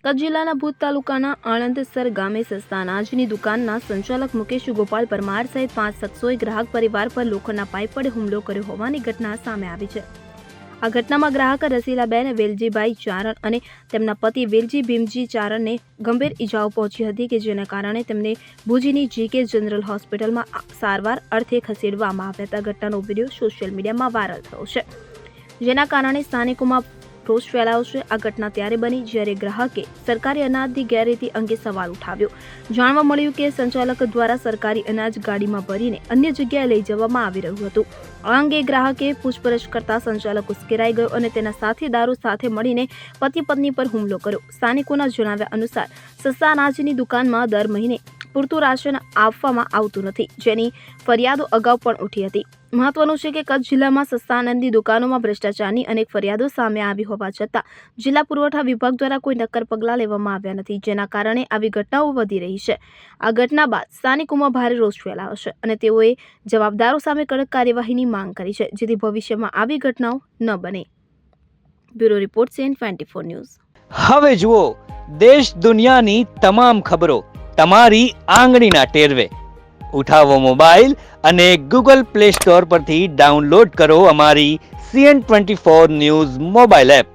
કચ્છ જિલ્લાના ભૂત તાલુકાના આણંદસર ગામે સસ્તા અનાજની દુકાનના સંચાલક મુકેશ ગોપાલ પરમાર સહિત 5 શખ્સોએ ગ્રાહક પરિવાર પર લોખંડના પાઇપ વડે હુમલો કર્યો હોવાની ઘટના સામે આવી છે. આ ઘટનામાં ગ્રાહક રસીલાબેન વેલજીભાઈ ચારણ અને તેમના પતિ વેલજી ભીમજી ચારણને ગંભીર ઈજાઓ પહોંચી હતી કે જેના કારણે તેમને ભુજની જીકે જનરલ હોસ્પિટલમાં સારવાર અર્થે ખસેડવામાં આવ્યા હતા. ઘટનાનો વિડીયો સોશિયલ મીડિયામાં વાયરલ થયો છે, જેના કારણે સ્થાનિકોમાં રોષ ફેલાયો છે. આ ઘટના ત્યારે બની જ્યારે ગ્રાહકે સરકારી અનાજની ગેરરીતિ અંગે સવાલ ઉઠાવ્યો. જાણવા મળ્યું કે સંચાલક દ્વારા સરકારી અનાજ ગાડીમાં ભરીને અન્ય જગ્યાએ લઈ જવામાં આવી રહ્યું હતું. આ અંગે ગ્રાહકે પૂછપરછ કરતા સંચાલક ઉશ્કેરાઈ ગયો અને તેના સાથીદારો સાથે મળીને પતિ પત્ની પર હુમલો કર્યો. સ્થાનિકોના જણાવ્યા અનુસાર સસ્તા અનાજની દુકાનમાં દર મહિને પૂરતું રાશન આપવામાં આવતું નથી, જેની ફરિયાદો અગાઉ પણ ઉઠી હતી. મહત્વનું છે કે કચ્છ જિલ્લામાં સસ્તા અનાજની દુકાનોમાં ભ્રષ્ટાચારની અનેક ફરિયાદો સામે આવી હોવા છતાં જિલ્લા પુરવઠા વિભાગ દ્વારા કોઈ નક્કર પગલાં લેવામાં આવ્યા નથી, જેના કારણે આવી ઘટનાઓ વધી રહી છે. આ ઘટના બાદ સ્થાનિકોમાં ભારે રોષ ફેલાયો છે અને તેઓએ જવાબદારો સામે કડક કાર્યવાહીની માંગ કરી છે, જેથી ભવિષ્યમાં આવી ઘટનાઓ ન બને. Bureau report CN24 news. હવે જુઓ દેશ દુનિયાની તમામ ખબરો તમારી આંગળીના ટેરવે. ઉઠાવો મોબાઈલ અને ગૂગલ પ્લે સ્ટોર પરથી ડાઉનલોડ કરો અમારી CN24 ન્યૂઝ મોબાઈલ એપ.